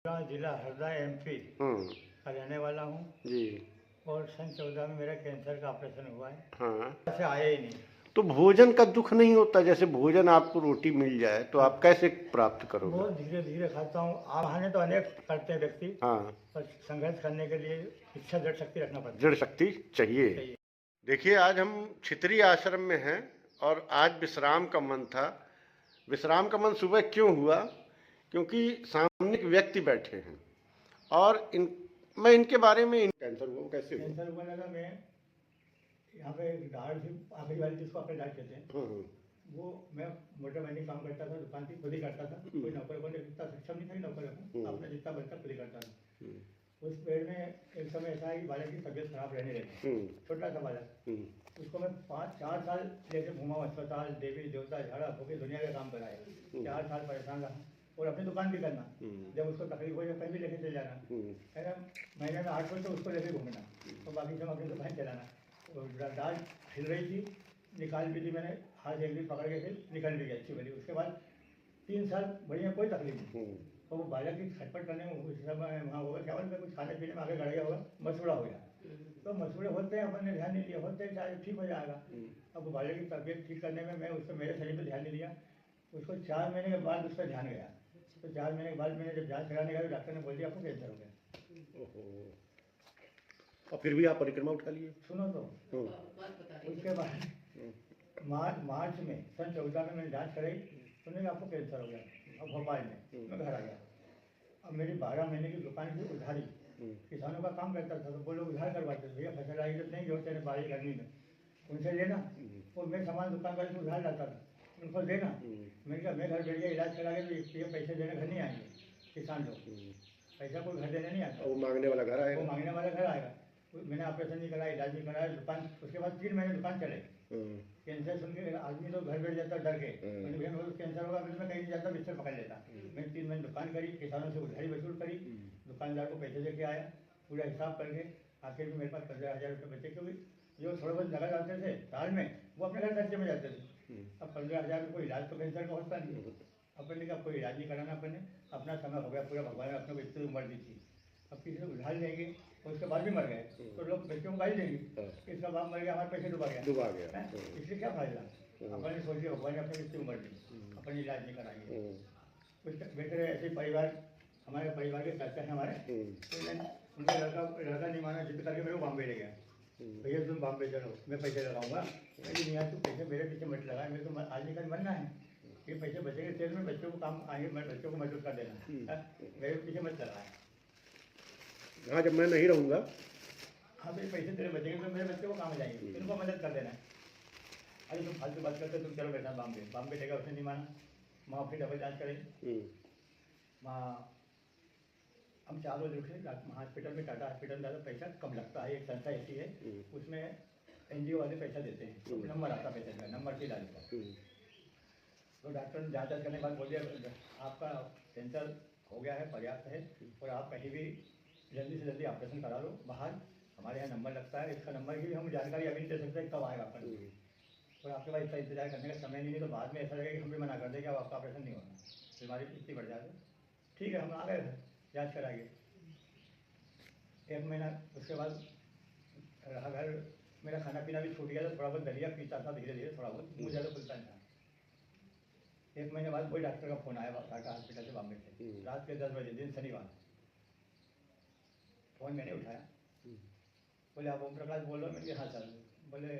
जिला हरदा एमपी का रहने वाला हूँ जी। और सन 14 में मेरा कैंसर का ऑपरेशन हुआ है। हाँ, ऐसे आया ही नहीं। तो भोजन का दुख नहीं होता? जैसे भोजन आपको रोटी मिल जाए तो आप कैसे प्राप्त करोगे? बहुत धीरे धीरे खाता हूँ। बहाने तो अनेक करते हैं व्यक्ति, हाँ, पर संघर्ष करने के लिए इच्छा दृढ़ शक्ति रखना पड़ता दृढ़ शक्ति चाहिए। है। देखिए, आज हम छितरी आश्रम में हैं और आज विश्राम का मन था। विश्राम का मन सुबह क्यों हुआ? क्योंकि सामने एक व्यक्ति बैठे हैं और मैं इनके बारे में कैंसर हुआ कैसे हुआ? कैंसर हुआ लगा मैं यहाँ पे दाढ़ थी आखिरी वाली जिसको अपने दाढ़ कहते हैं। वो मैं मोटर मैंने काम करता था, दुकान थी, खुद ही करता था। कोई नौकर को इतना सक्षम नहीं था कि नौकर रखूं, अपना जितना बनता खुद ही करता था। उस पेड़ में एक समय ऐसा है कि बालक की तबीयत खराब रहने लगी। छोटा सा बालक, उसको मैं 4 साल लेके घूमा, अस्पताल, देवी देवता, झाड़ा फूके, दुनिया का काम कराया। 4 साल परेशान रहा और अपनी दुकान भी करना। जब उसको तकलीफ हो कहीं भी लेके चले जाना है ना, महीने में 8 तो उसको लेके घूमना और बाकी सब अपनी दुकान चलाना। दाल हिल रही थी, निकाल भी दी मैंने, हाथ एक दिन पकड़ के फिर निकल भी गई अच्छी बनी। उसके बाद 3 साल बढ़िया, कोई तकलीफ नहीं। तो वो बालक की खटपट करने में उस समय वहाँ होगा क्या बोलते, कुछ खाने पीने में आगे गड़ गया होगा, मसूड़ा हो गया। तो मसूड़े होते हैं, अपन ने ध्यान नहीं दिया, होते हैं शायद ठीक हो जाएगा। अब वो बालक की तबीयत ठीक करने में मैं उसको मेरे शरीर पर ध्यान नहीं दिया। उसको 4 महीने के बाद उस पर ध्यान गया। तो 4 महीने के बाद मैंने जब जाँच कराने गया, डॉक्टर ने बोल दिया आपको कैंसर हो गया। और फिर भी आप परिक्रमा उठा लिए? सुनो तो, उसके बाद मार्च में सन 14 में मैंने जांच कराई, उन्होंने आपको कैंसर हो गया। अब भोपाल में मैं घर आ गया। अब मेरी 12 महीने की दुकान की उधारी, किसानों का काम करता था तो वो लोग उधार करवाते थे, भैया फसल आई तो नहीं जोड़ते बारिश गर्मी में, उनसे लेना। और मैं सामान दुकान पर उधार लाता था, उनको देना। मैंने कहा मैं घर बैठ गया, इलाज करा के तो ये पैसे देने घर नहीं आएंगे किसान लोग, पैसा कोई घर देने नहीं आता। वो मांगने वाला घर आएगा, वो मांगने वाला घर आएगा। मैंने ऑपरेशन नहीं कराया, इलाज नहीं कराया, दुकान, उसके बाद 3 महीने दुकान चले। कैंसर सुन के आदमी तो घर बैठ जाता डर के, कैंसर होगा फिर मैं कहीं नहीं जाता, बिस्तर पकड़ लेता। मैंने 3 महीने दुकान करी, किसानों से उधारी वसूल करी, दुकानदार को पैसे लेके आया, पूरा हिसाब करके आखिर में मेरे पास 15,000 रुपये बचे, क्योंकि जो थोड़े बहुत नकद आते थे साल में वो अपने घर खर्चे में जाते थे। अब 15,000 में कोई इलाज तो कैंसर का होता नहीं। अपन ने कोई इलाज नहीं कराना, अपन ने अपना समय हो गया पूरा, भगवान ने अपने को इतनी उम्र दी थी। अब किसी को उधार लेंगे और उसके बाद भी मर गए तो लोग बच्चों को गाली देंगे, इसका बाप मर गया, हमारे पैसे डुबा गया। इसलिए क्या फायदा? अपन ने सोच लिया भगवान ने अपने इतनी उम्र दी, अपन इलाज नहीं कराएंगे। कुछ बेटे ऐसे परिवार, हमारे परिवार के चाचा हैं हमारे, तो उनका लड़का नहीं माना, जिद करके मेरे को बॉम्बे ले गया। भैया तुम बॉम्बे चलो, मैं पैसे लगाऊंगा। नहीं यार, तू पैसे मेरे पीछे मत लगाए, मेरे को आज निकल बनना है, ये पैसे बचेंगे तेल में, बच्चों को काम आएंगे, मैं बच्चों को मदद कर देना, मेरे पीछे मत लगाए। हाँ, जब मैं नहीं रहूँगा, हाँ मेरे पैसे तेरे बचेंगे तो मेरे बच्चों को काम आ जाएंगे, इनको मदद कर देना। अरे तुम फालतू बात करते, तुम चलो बेटा बॉम्बे लेगा, उसने नहीं माना। वहाँ फिर डबल जाँच करें, वहाँ हम 4 रोज रुके हॉस्पिटल में, टाटा हॉस्पिटल में। ज़्यादा पैसा कम लगता है, एक संस्था ऐसी है, उसमें NGO वाले पैसा देते हैं, तो नंबर आता पेशेंट का, नंबर से इलाज का। तो डॉक्टर ने जाँच करने के बाद बोल दिया आपका कैंसर हो गया है, पर्याप्त है, और आप कहीं भी जल्दी से जल्दी ऑपरेशन करा लो बाहर, हमारे यहाँ नंबर लगता है, इसका नंबर की हम जानकारी अभी नहीं दे सकते कब आएगा अपन, और आपके पास इसका इंतजार करने का समय नहीं है, तो बाद में ऐसा लगेगा कि हम भी मना कर दें कि अब आपका ऑपरेशन नहीं होना, बीमारी इतनी बढ़ जाए। ठीक है, हम आ गए घर, जाँच कराइए। 1 महीना उसके बाद रहा घर, मेरा खाना पीना भी छूट गया, तो थोड़ा बहुत दलिया पीता था धीरे धीरे, थोड़ा बहुत, मुँह ज़्यादा खुलता नहीं था। 1 महीने बाद वही डॉक्टर का फ़ोन आया टाटा हॉस्पिटल से बॉम्बे से, रात के 10 बजे, दिन शनिवार। फ़ोन मैंने उठाया, बोले आप ओम प्रकाश बोल रहे हो? मैंने हाँ सर। बोले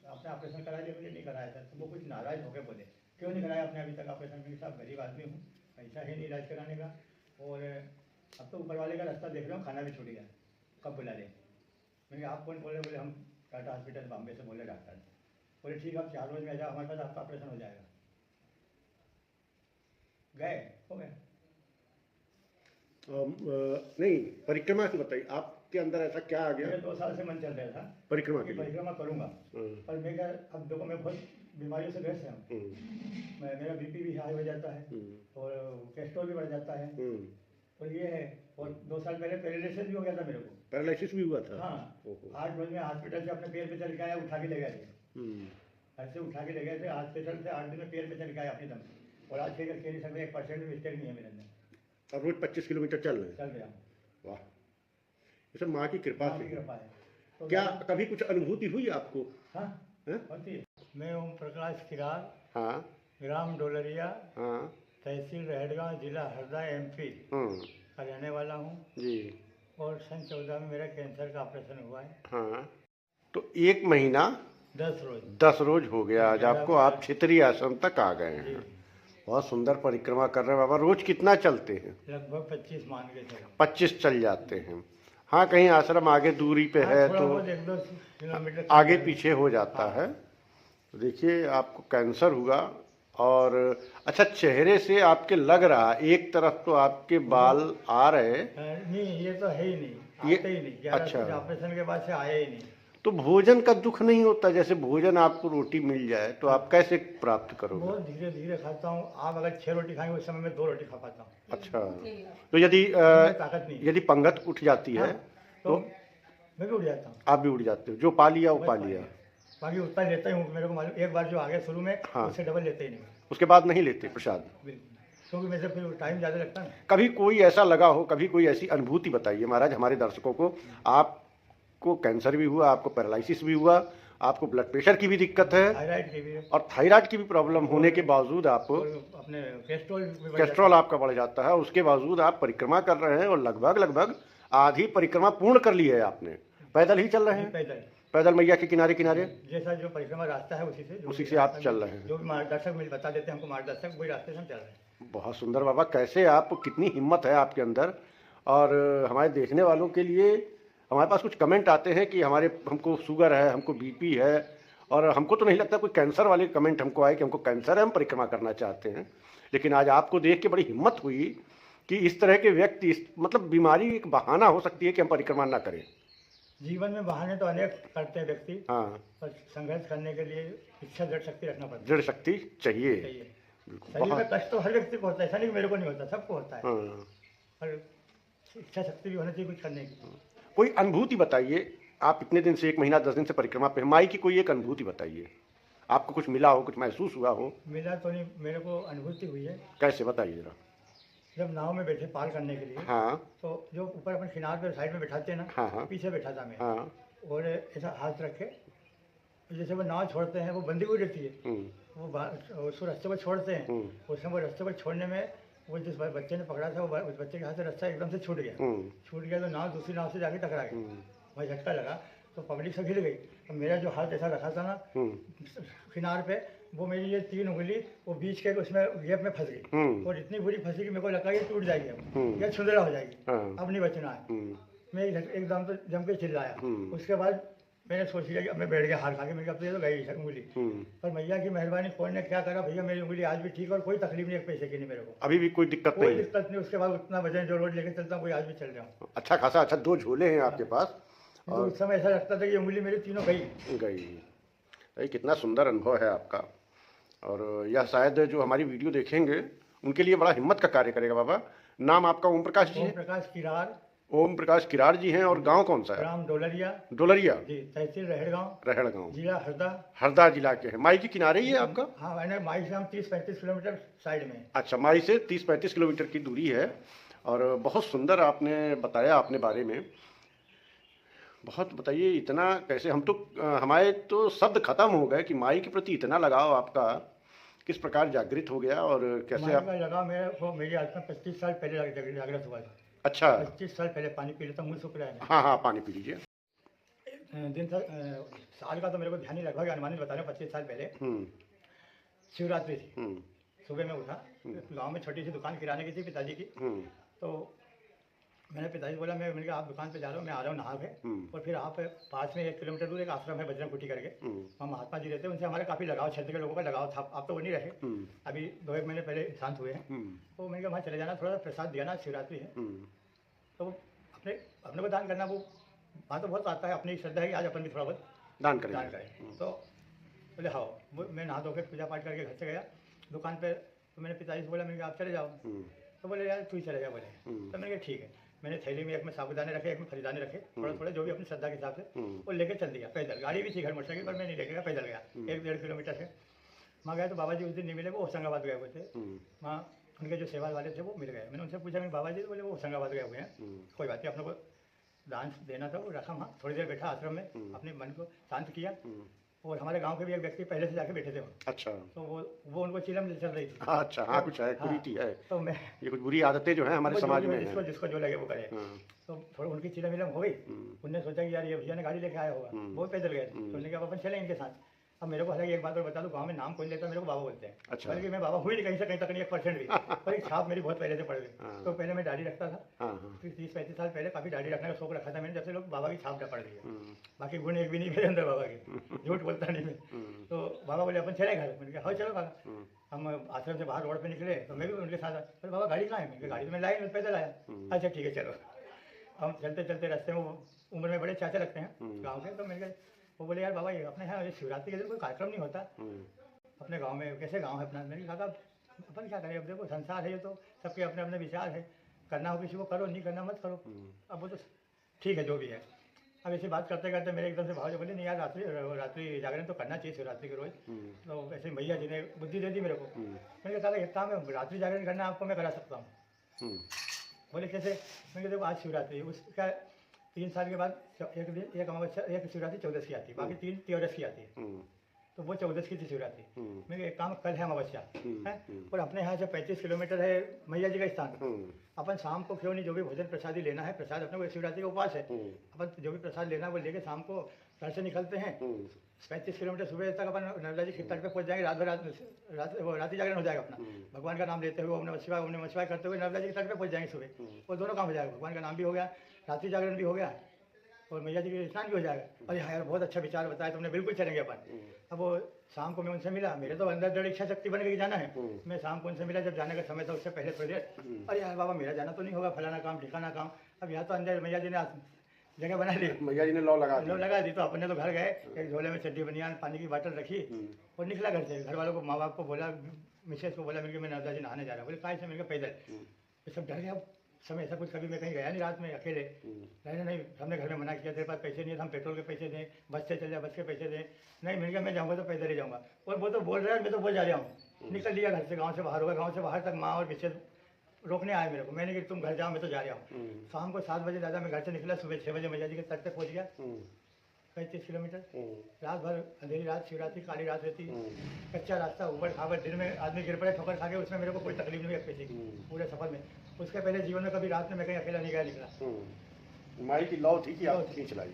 आपने ऑपरेशन करा लिया? मुझे नहीं कराया सर। तो वो कुछ नाराज़ हो गए, बोले क्यों नहीं कराया आपने अभी तक ऑपरेशन? मैंने साहब गरीब आदमी हूँ, पैसा है नहीं इलाज कराने का, और अब तो ऊपर वाले का रास्ता देख रहा हूँ, खाना भी छूट गया, कब बुला ले? मैंने आप कौन बोले? बोले हम टाटा हॉस्पिटल बॉम्बे से बोले डॉक्टर। बोले ठीक है, आप 4 रोज में आ जाओ हमारे पास, आपका ऑपरेशन हो जाएगा। गए, हो गया। नहीं, परिक्रमा की बताइए, आपके अंदर ऐसा क्या आ गया? मेरे 2 साल से मन चल रहा था परिक्रमा कि परिक्रमा करूँगा, पर मैं क्या, अब देखो मैं बहुत बीमारियों से ग्रस्त हूँ, मेरा BP भी हाई हो जाता है और कोलेस्ट्रॉल भी बढ़ जाता है, तो ये है। और 2 साल पहले पैरालिसिस भी हो गया था मेरे को। पैरालिसिस भी हुआ था? हाँ, 8 रोज में हॉस्पिटल से अपने पैर पे चल के आया, उठा के ले गए थे, ऐसे उठा के ले गए थे हॉस्पिटल से, 8 दिन में पैर पे चल के आया अपने दम, और आज नहीं सकते, 1% भी मिस्टेक नहीं है मेरे अंदर। और रोज 25 किलोमीटर चल रहे हैं। चल रहा हूँ। वाह, ये सब माँ की कृपा माँ से की है। कृपा है। तो क्या कभी कुछ अनुभूति हुई आपको? हाँ हैं? होती है। मैं ओम प्रकाश किरार, हाँ ग्राम डोलरिया, हाँ। तहसील रहड़गांव, जिला हरदा, एमपी का रहने वाला हूँ। जी और सन 14 में मेरा कैंसर का ऑपरेशन हुआ है। हाँ। तो 1 महीना 10 रोज 10 रोज हो गया आज 11 आपको, आप छितरी आश्रम तक आ गए जी, हैं। बहुत सुंदर परिक्रमा कर रहे हैं बाबा। रोज कितना चलते हैं? लगभग 25 मान के चलो। 25 चल जाते हैं। हाँ, कहीं आश्रम आगे दूरी पे हाँ, है थोड़ा तो बहुत 1-2 किलोमीटर आगे पीछे हो जाता हाँ। है। तो देखिए, आपको कैंसर हुआ और अच्छा, चेहरे से आपके लग रहा, एक तरफ तो आपके बाल आ रहे। नहीं, ये तो है ही नहीं, ये आते ही नहीं। 11 अच्छा, से ऑपरेशन के बाद से आया ही नहीं। तो भोजन का दुख नहीं होता? जैसे भोजन आपको रोटी मिल जाए तो आप कैसे प्राप्त करोगे? बहुत धीरे धीरे खाता हूँ। आप अगर 6 रोटी खाएंगे उस समय में 2 रोटी खा पाता हूँ। अच्छा, तो यदि इनमें ताकत नहीं है। यदि पंगत उठ जाती है हाँ, तो मैं भी उड़ जाता हूँ। आप भी उड़ जाते हो? जो पा लिया वो बस पा पा लिया। लिया। बाकी उतना लेता ही हूँ, मेरे को मालूम। एक बार जो आ गया शुरू में, हाँ। उससे डबल लेते ही नहीं। उसके बाद नहीं लेते प्रसाद? बिल्कुल, क्योंकि मेरे से फिर टाइम ज़्यादा लगता है ना। कभी कोई ऐसा लगा हो, कभी कोई ऐसी अनुभूति बताइए महाराज हमारे दर्शकों को। आपको कैंसर भी हुआ, आपको पैरालिसिस भी हुआ, आपको ब्लड प्रेशर की भी दिक्कत है थायराइड की भी, और थायराइड की भी प्रॉब्लम होने के बावजूद आप, और अपने कैस्ट्रोल भी बढ़ कोलेस्ट्रॉल आपका बढ़ जाता है, उसके बावजूद आप परिक्रमा कर रहे हैं और लगभग लगभग आधी परिक्रमा पूर्ण कर ली है आपने। पैदल ही चल रहे जाता है। हैं? पैदल पैदल मैया के किनारे किनारे जैसा जो परिक्रमा रास्ता है उसी से आप चल रहे हैं। जो भी मार्गदर्शक मिल बता देते हैं हमको, मार्गदर्शक वही रास्ते से हम चल रहे हैं। बहुत सुंदर बाबा, कैसे आप, कितनी हिम्मत है आपके अंदर। और हमारे देखने वालों के लिए हमारे पास कुछ कमेंट आते हैं कि हमको शुगर है, हमको बीपी है, और हमको तो नहीं लगता कोई कैंसर वाले कमेंट हमको आए कि हमको कैंसर है, हम परिक्रमा करना चाहते हैं। लेकिन आज आपको देख के बड़ी हिम्मत हुई कि इस तरह के व्यक्ति, मतलब बीमारी एक बहाना हो सकती है कि हम परिक्रमा ना करें। जीवन में बहाने तो अनेक करते हैं व्यक्ति, हाँ, पर संघर्ष करने के लिए इच्छा दृढ़ शक्ति रखना पड़ता दृढ़ शक्ति चाहिए। है। बिल्कुल, शरीर में बहुत। कष्ट तो हर व्यक्ति को होता है, ऐसा नहीं कि मेरे को नहीं होता, सबको होता है। हाँ, पर इच्छा शक्ति भी होनी चाहिए कुछ करने की। कोई अनुभूति बताइए। आप इतने दिन से, 1 महीना 10 दिन से परिक्रमा पे हैं, माई की कोई एक अनुभूति बताइए। आपको कुछ मिला हो, कुछ महसूस हुआ हो? मिला तो नहीं, मेरे को अनुभूति हुई है। कैसे, बताइए जरा। जब नाव में बैठे पार करने के लिए, हाँ तो जो ऊपर अपन किनार पे साइड में बैठाते हैं ना, हाँ हाँ पीछे बैठा था मैं। हाँ। और ऐसा हाथ रखे, जैसे वो नाव छोड़ते हैं, वो बंदी हुई रहती है, हम्म, उसको रास्ते पर छोड़ते हैं। हम्म, उसमें वो रास्ते पर छोड़ने में वो जिस बच्चे ने पकड़ा था, वो उस बच्चे के हाथ से रास्ता एकदम से छूट गया। छूट गया तो नाव दूसरी नाव से जाके टकरा गई। वहाँ झटका लगा तो पब्लिक सब हिल गई। तो मेरा जो हाथ ऐसा रखा था ना किनार पे, वो मेरी ये 3 उंगली वो बीच के उसमें गैप में फंस गई। और इतनी बुरी फंसी कि मेरे को लगा ये टूट जाएगी, अब या छुंदरा हो जाएगी, अब नहीं बचना है। मैं एकदम तो जम के चिल्लाया। उसके बाद मैंने सोच लिया कि अब मैं बैठ गया हार खा के। मेरे अब तो ये तो गई उंगली। पर मैया की मेहरबानी, कौन ने क्या करा भैया, मेरी उंगली आज भी ठीक है और कोई तकलीफ नहीं, एक पैसे की नहीं मेरे को, अभी भी कोई दिक्कत कोई नहीं? दिक्कत नहीं। उसके बाद उतना वजन जो रोड लेके चलता हूँ, कोई आज भी चल रहा हूँ। अच्छा खासा, अच्छा 2 झोले हैं आपके पास। तो उस समय ऐसा लगता था कि उंगली मेरी तीनों गई। ये कितना सुंदर अनुभव है आपका। और यह शायद जो हमारी वीडियो देखेंगे उनके लिए बड़ा हिम्मत का कार्य करेगा बाबा। नाम आपका ओम प्रकाश जी ओम है? प्रकाश किरार, ओम प्रकाश किरार जी हैं। और गांव कौन सा है? ग्राम डोलरिया, डोलरिया, जी, तहसील रहड़गांव, रहड़गांव, जिला हरदा। हरदा जिला के हैं। माई के किनारे ही है आपका? हाँ, मैंने माई से हम 30-35 किलोमीटर साइड में। अच्छा, माई से 30-35 किलोमीटर की दूरी है। और बहुत सुंदर आपने बताया अपने बारे में। बहुत बताइए, इतना कैसे, हम तो हमारे तो शब्द खत्म हो गए कि माई के प्रति इतना लगाव आपका किस प्रकार जागृत हो गया और कैसे माई आप। का लगा मेरे को, मेरी आज में 25 साल पहले जागृत हुआ था। अच्छा, 25 साल पहले। पानी पी लेता, मुँह सूख रहा है। हाँ हाँ, पानी पी लीजिए। दिन था, साल का तो मेरे को ध्यान नहीं, लगभग अनुमानित बता रहे 25 साल पहले शिवरात्रि थी। सुबह में उठा, गांव में छोटी सी दुकान किराने की थी पिताजी की। तो मैंने पिताजी बोला, मैंने कहा आप दुकान पे जा रहे हो, मैं आ रहा हूँ नहा के। और फिर आप पास में 1 किलोमीटर दूर एक आश्रम है बजरंग कुटी करके, वहाँ महात्मा जी रहते हैं। उनसे हमारा काफ़ी लगाव, क्षेत्र के लोगों का लगाव था। आप तो वो नहीं रहे, अभी 2-1 महीने पहले शांत हुए हैं। तो मैंने कहा वहाँ चले जाना, थोड़ा प्रसाद दिया ना, शिवरात्रि है। तो अपने को दान करना, वो वहाँ तो बहुत आता है, अपनी श्रद्धा है कि आज अपन भी थोड़ा बहुत दान करें। तो बोले हाँ। मैं नहा धो के पूजा पाठ करके घर से गया दुकान पे। तो मैंने पिताजी से बोला, मैंने कहा आप चले जाओ। तो बोले यार तू ही चले जा बोले। तो मैंने कहा ठीक है। मैंने थैली में एक में साबुदाने रखे, एक में खरीदाने रखे, थोड़ा थोड़ा जो भी अपनी श्रद्धा के हिसाब से, वो लेके चल दिया पैदल। गाड़ी भी थी घर मोटरसाइकिल पर, मैं नहीं लेके गया, पैदल गया 1-1.5 किलोमीटर से। वहाँ गया तो बाबा जी उस दिन नहीं मिले, वो होशंगाबाद गए हुए थे। वहाँ उनके जो सेवा वाले थे वो मिल गए। मैंने उनसे पूछा कि बाबा जी, तो बोले वो होशंगाबाद गए हुए हैं, कोई बात नहीं, अपने को दान देना था, वो रखा वहाँ, थोड़ी देर बैठा आश्रम में, अपने मन को शांत किया। और हमारे गांव के भी एक व्यक्ति पहले से जाके बैठे थे वहाँ। अच्छा, तो वो उनको चिलम चल रही थी। अच्छा, हाँ, कुछ है, कुरीति है, तो मैं, ये कुछ बुरी आदतें जो हैं हमारे समाज में हैं। जिसको जो लगे वो करे। तो थोड़ा उनकी चिलम विलम हो गई। उनने सोचा कि यार ये भैया ने गाड़ी लेके आया होगा, वो पैदल गए। तो उन्होंने कहा अपन चले इनके साथ। अब मेरे को हालांकि एक बात और बता दूं, गांव में नाम कोई लेता, मेरे को बाबा बोलते हैं। अच्छा। बल्कि मैं बाबा हुई नहीं कहीं से कहीं तक नहीं, 1% भी। पर एक छाप मेरी बहुत पहले से पड़ गई। तो पहले मैं दाढ़ी रखता था, 30-35 साल पहले काफी दाढ़ी रखने का शौक रखा था मैंने, जब से लोग बाबा की छाप पड़ गई है। बाकी गुण एक भी नहीं मेरे अंदर बाबा के, झूठ बोलता नहीं मैं। तो बाबा बोले अपन चले घर। मैंने कहा हाँ चलो बाबा। हम आश्रम से बाहर रोड पे निकले तो मैं भी उनके साथ, फिर बाबा गाड़ी कहाँ है? मैंने गाड़ी तो मैं लाई, पैदल आया। अच्छा ठीक है चलो। हम चलते चलते रास्ते में, उम्र में बड़े चाचा लगते हैं गाँव के, तो मैंने कहा, वो बोले यार बाबा ये अपने यहाँ शिवरात्रि के दिन कोई कार्यक्रम नहीं होता अपने गांव में, कैसे गांव है अपना? मैंने कहा अपन क्या करें, अब देखो संसार है ये, तो सबके अपने अपने विचार है, करना हो किसी को करो, नहीं करना मत करो। अब वो तो ठीक है जो भी है। अब ऐसी बात करते करते मेरे एकदम से भाव जो बोले नहीं यार, रात्रि जागरण तो करना चाहिए शिवरात्रि के रोज। तो ऐसे भैया जी ने बुद्धि दे दी मेरे को। मैंने कहा एक काम है, रात्रि जागरण करना आपको मैं करा सकता हूँ। बोले कैसे? मैंने कहा देखो आज शिवरात्रि, उसका 3 साल के बाद एक दिन, एक अमावस्या, एक शिवरात्रि 14 की आती है, बाकी 3 13 की आती है। तो वो 14 की थी शिवरात्रि। मैं एक काम, कल है अमावस्या है, और अपने यहाँ से 35 किलोमीटर है मैया जी का स्थान। अपन शाम को क्यों नहीं, जो भी भोजन प्रसादी लेना है, प्रसाद अपने को शिवरात्रि का उपवास है, अपन जो भी प्रसाद लेना है वो लेके शाम को घर से निकलते हैं। 35 किलोमीटर सुबह तक अपन नर्मदा जी के तट पे पहुंच जाएंगे। रात भर रात्रि जागरण हो जाएगा अपना, भगवान का नाम लेते हुए, ओम नमः शिवाय करते हुए नर्मदा जी के तट पे पहुंच जाएंगे सुबह। और दोनों काम हो जाएगा, भगवान का नाम भी हो गया, रात्रि जागरण भी हो गया, और मैया जी के स्नान भी हो जाएगा। अरे हाँ यार बहुत अच्छा विचार बताया तुमने, बिल्कुल चलेंगे अपन। अब वो शाम को मैं उनसे मिला, मेरे तो अंदर दृढ़ इच्छा शक्ति बन गई जाना है। मैं शाम को उनसे मिला, जब जाने का समय था उससे पहले थोड़ी देर, अरे यार बाबा मेरा जाना तो नहीं होगा, फलाना काम ठिकाना काम। अब यहाँ तो अंदर मैया जी ने जगह बना ली, मैया जी ने लौ लगा दी। तो अपने तो घर गए, एक झोले में चड्डी बनियान, पानी की बोतल रखी और निकला घर से। घर वालों को, माँ बाप को बोला, मिसेज को बोला मेरे मैं नर्मदा जी नहाने जा रहा हूँ। बोले कहाँ से? मेरे पैदल। ये सब डर गया समय, ऐसा कुछ कभी मैं कहीं गया नहीं रात में अकेले। नहीं, हमने घर में मना किया, तेरे पास पैसे नहीं है, हम पेट्रोल के पैसे दें, बस से चल जाए, बस के पैसे दें। नहीं, मैंने कहा मैं जाऊँगा तो पैदल ही जाऊँगा। और वो तो बोल रहा है, मैं तो बोल जा रहा हूँ। निकल लिया घर से, गाँव से बाहर होगा, गाँव से बाहर तक माँ और मिसेज रोकने आए मेरे को। मैंने कहा तुम घर जाओ, मैं तो जा रहा हूँ। शाम को 7 बजे दादा मैं घर से निकला, सुबह 6 बजे मैया जी के तट पे पहुँच गया, 35 किलोमीटर। रात भर अंधेरी रात, शिवरात्रि काली रात रहती, कच्चा रास्ता, ऊबड़ खाबड़, दिन में आदमी गिर पड़े ठोकर खा के, उसमें मेरे को कोई तकलीफ नहीं है किसी की पूरे सफर में। उसके पहले जीवन में कभी रात में मैं कहीं अकेला नहीं गया निकला। माई की लौ थी कि आप खींच लाई।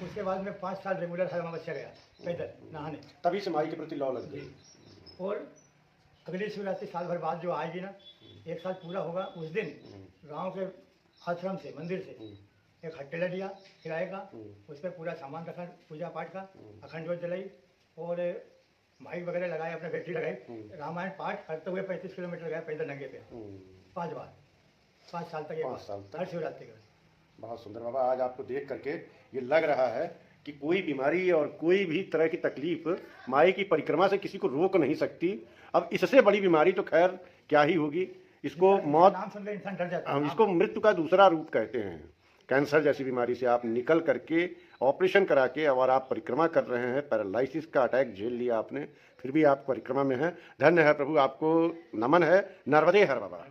उसके बाद में 5 साल रेगुलर हर अमावस्या गया पैदल नहाने, तभी से माई के प्रति लौ लग गई। और अगली शिवरात्रि साल भर बाद जो आएगी ना, 1 साल पूरा होगा, उस दिन गांव के आश्रम से, मंदिर से एक हट्टेला लिया किराए का, उस पर पूरा सामान रखा पूजा पाठ का, अखंड ज्योत जलाई और माइक वगैरह लगाए, अपने बैटरी लगाई, रामायण पाठ करते हुए 35 किलोमीटर गया पैदल नंगे पे 5 बार, 5 साल तक, 5 साल हर शिवरात्रि का। बहुत सुंदर बाबा, आज आपको देख करके ये लग रहा है कि कोई बीमारी और कोई भी तरह की तकलीफ माई की परिक्रमा से किसी को रोक नहीं सकती। अब इससे बड़ी बीमारी तो खैर क्या ही होगी, इसको मौत, नाम सुनकर इंसान डर जाता है। हम इसको मृत्यु का दूसरा रूप कहते हैं। कैंसर जैसी बीमारी से आप निकल करके ऑपरेशन करा के और आप परिक्रमा कर रहे हैं, पैरालिसिस का अटैक झेल लिया आपने, फिर भी आप परिक्रमा में हैं। धन्य है प्रभु, आपको नमन है। नर्मदे हर बाबा।